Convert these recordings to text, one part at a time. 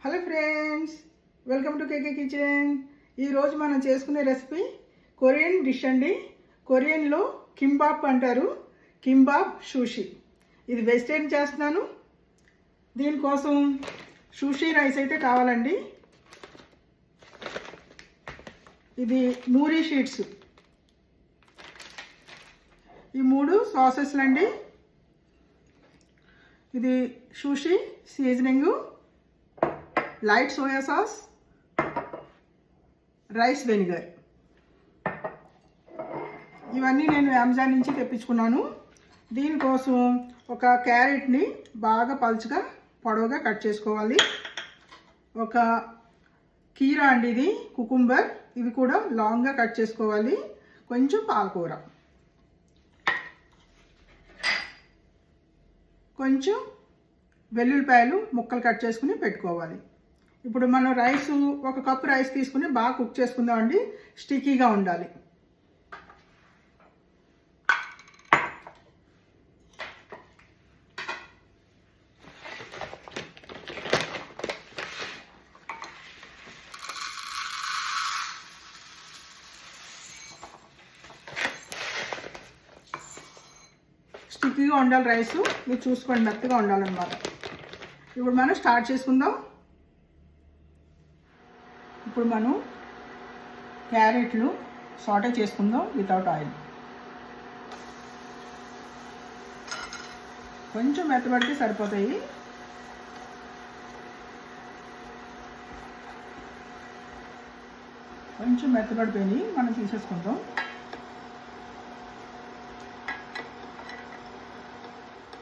Hello friends, welcome to KK kitchen. ఈరోజు మనం చేసుకునే రెసిపీ కొరియన్ డిష్ అండి. కొరియన్లో కింబాబ్ అంటారు. కింబాబ్ షూషీ. ఇది వెజిటేరియన్ చేస్తున్నాను. దీనికోసం షూషీ రైస్ అయితే కావాలండి. ఇది నూరి షీట్స్. ఈ 3 సాసెస్లు అండి. ఇది sushi seasoning, light soya sauce, rice vinegar. ఇవన్నీ నేను అమెజాన్ నుంచి తెప్పించుకున్నాను. దీనికోసం ఒక క్యారెట్ని బాగా పలుచగా పొడవుగా కట్ చేసుకోవాలి. ఒక కీరా అండి, ఇది కుకుంబర్, ఇవి కూడా లాంగ్గా కట్ చేసుకోవాలి. కొంచెం పాలకూర, కొంచెం వెల్లుల్లిపాయలు ముక్కలు కట్ చేసుకుని పెట్టుకోవాలి. ఇప్పుడు మనం ఒక కప్పు రైస్ తీసుకుని బాగా కుక్ చేసుకుందామండి. స్టిక్కీగా ఉండాలి. స్టిక్కీగా ఉండాలి రైసు. మీరు చూసుకోండి, మెత్తగా ఉండాలన్నమాట. ఇప్పుడు మనం స్టార్ట్ చేసుకుందాం. ఇప్పుడు మనం క్యారెట్లు సాటే చేసుకుందాం వితౌట్ ఆయిల్. కొంచెం మెత్తబడితే సరిపోతాయి. కొంచెం మెత్తబడిపోయి మనం తీసేసుకుందాం.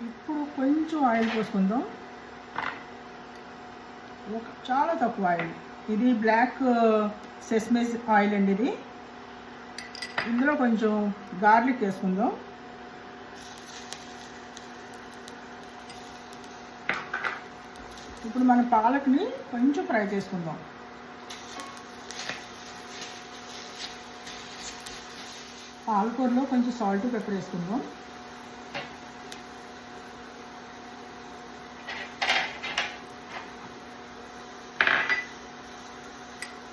ఇప్పుడు కొంచెం ఆయిల్ పోసుకుందాం. చాలా తక్కువ ఆయిల్. ఇది బ్లాక్ సెస్మే ఆయిల్ అండి. ఇది ఇందులో కొంచెం గార్లిక్ వేసుకుందాం. ఇప్పుడు మన పాలక్ని కొంచెం ఫ్రై చేసుకుందాం. పాలకూరలో కొంచెం సాల్ట్ పెప్పర్ వేసుకుందాం.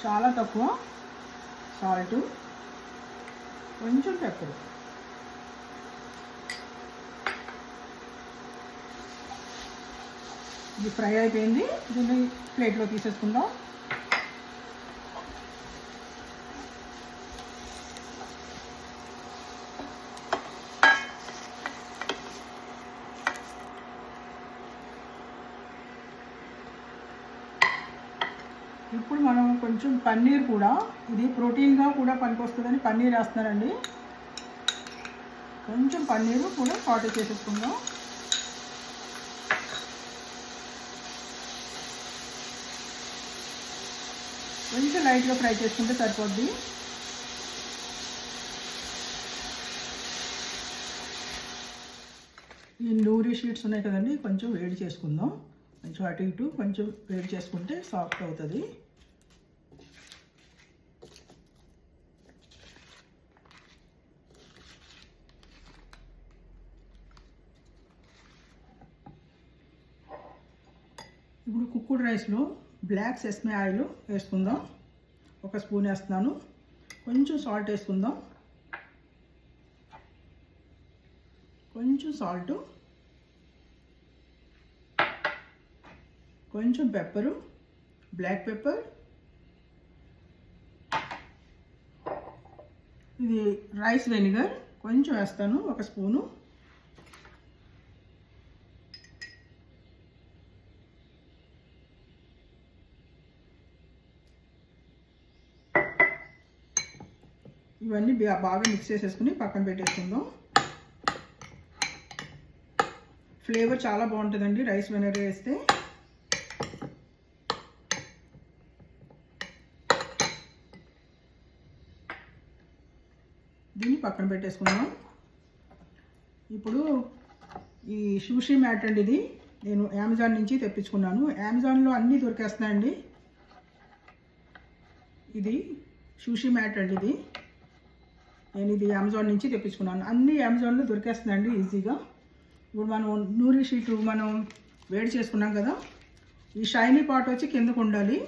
చాలా తక్కువ సాల్ట్, కొంచెం పెప్పర్. ఇది ఫ్రై అయిపోయింది. దీన్ని ప్లేట్లో తీసేసుకుందాం. ఇప్పుడు మనం కొంచెం పన్నీర్ కూడా, ఇది ప్రోటీన్గా కూడా పనికొస్తుందని పన్నీర్ వేస్తున్నానండి. కొంచెం పన్నీరు కూడా సాటే చేసేసుకుందాం. కొంచెం లైట్గా ఫ్రై చేసుకుంటే సరిపోద్ది. ఈ నూరి షీట్స్ ఉన్నాయి కదండి, కొంచెం వేడి చేసుకుందాం. కొంచెం అటు ఇటు కొంచెం వేడి చేసుకుంటే సాఫ్ట్ అవుతుంది. ఇప్పుడు కుక్కుడ్ రైస్లో బ్లాక్ సెస్మే ఆయిల్ వేసుకుందాం. 1 స్పూన్ వేస్తున్నాను. కొంచెం సాల్ట్ వేసుకుందాం. కొంచెం సాల్టు, కొంచెం పెప్పరు, బ్లాక్ పెప్పర్. ఇది రైస్ వెనిగర్ కొంచెం వేస్తాను, 1 స్పూను. ఇవన్నీ బాగా మిక్స్ చేసేసుకుని పక్కన పెట్టేసుకుందాం. ఫ్లేవర్ చాలా బాగుంటుందండి రైస్ వెనిగర్ వేస్తే. దీన్ని పక్కన పెట్టేసుకుందాం. ఇప్పుడు ఈ షూషీ మ్యాట్ అండి, ఇది నేను అమెజాన్ నుంచి తెప్పించుకున్నాను. అమెజాన్లో అన్నీ దొరికేస్తున్నాయండి. ఇది షూషీ మ్యాట్ అండి. నేను ఇది అమెజాన్ నుంచి తెప్పించుకున్నాను. అన్నీ అమెజాన్లో దొరికేస్తున్నాయండి ఈజీగా. ఇప్పుడు మనం నూరి షీట్ మనం వేడి చేసుకున్నాం కదా, ఈ షైనీ పార్ట్ వచ్చి కిందకు ఉండాలి.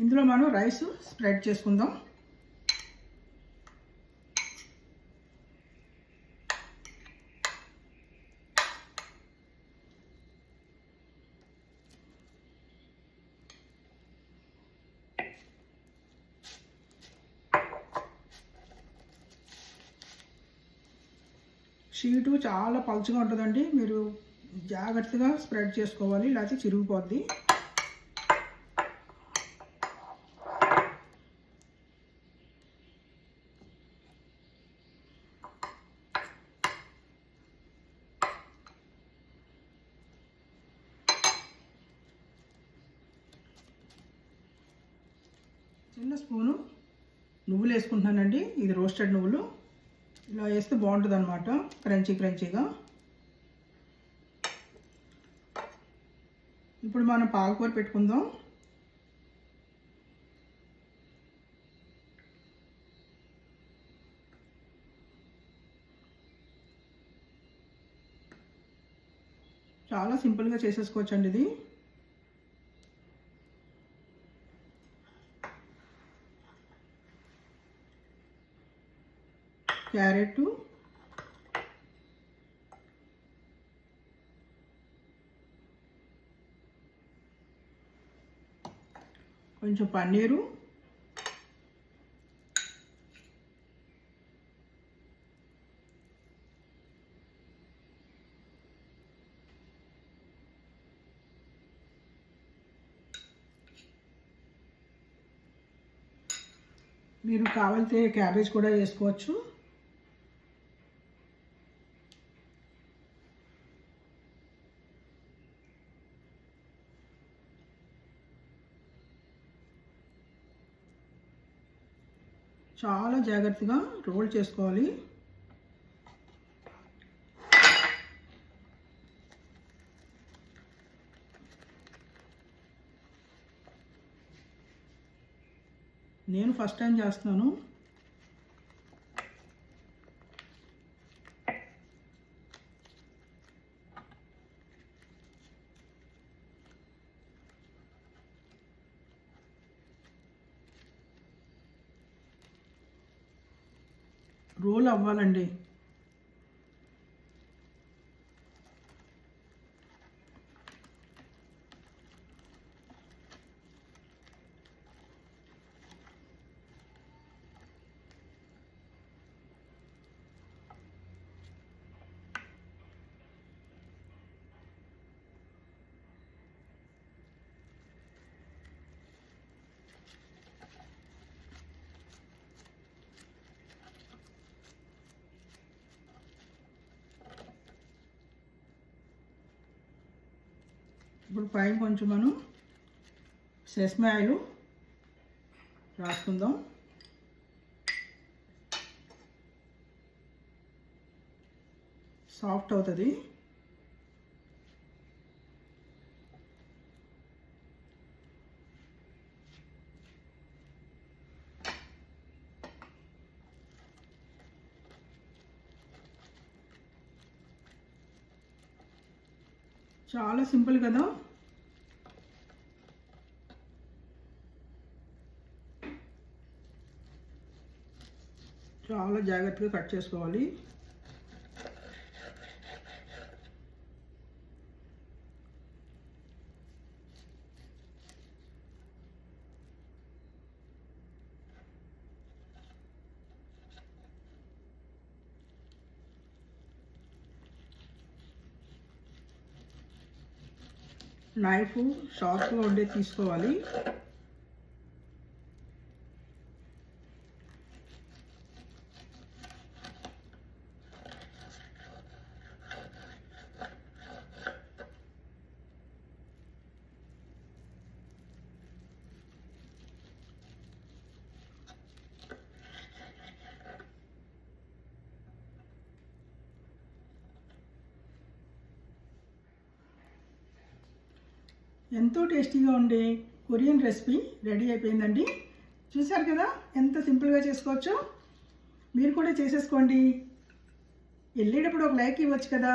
ఇందులో మనం రైస్ స్ప్రెడ్ చేసుకుందాం. షీటు చాలా పలుచగా ఉంటుందండి, మీరు జాగ్రత్తగా స్ప్రెడ్ చేసుకోవాలి, లేకపోతే చిరిగిపోద్ది. చిన్న స్పూను నువ్వులు వేసుకుంటున్నానండి. ఇది రోస్టెడ్ నువ్వులు. ఇలా వేస్తే బాగుంటుంది అన్నమాట, క్రంచీగా. ఇప్పుడు మనం పాలకూర పెట్టుకుందాం. చాలా సింపుల్గా చేసేసుకోవచ్చండి ఇది. క్యారెట్, కొంచెం పన్నీరు, మీరు కావాలంటే క్యాబేజ్ కూడా వేసుకోవచ్చు. చాలా జాగ్రత్తగా రోల్ చేసుకోవాలి. నేను ఫస్ట్ టైం చేస్తున్నాను. రోల్ అవ్వాలండి. ఇప్పుడు పైన కొంచెం మనం సెసమి ఆయిల్ రాసుకుందాం. సాఫ్ట్ అవుతుంది. చాలా సింపుల్ కదా. చాలా జాగ్రత్తగా కట్ చేసుకోవాలి. నైఫ్ షార్ప్గా ఉండే తీసుకోవాలి. ఎంతో టేస్టీగా ఉండే కొరియన్ రెసిపీ రెడీ అయిపోయిందండి. చూసారు కదా ఎంత సింపుల్గా చేసుకోవచ్చో. మీరు కూడా చేసేసుకోండి. వెళ్ళేటప్పుడు ఒక లైక్ ఇవ్వచ్చు కదా.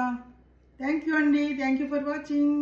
థ్యాంక్ యూ అండి, థ్యాంక్ యూ ఫర్ వాచింగ్.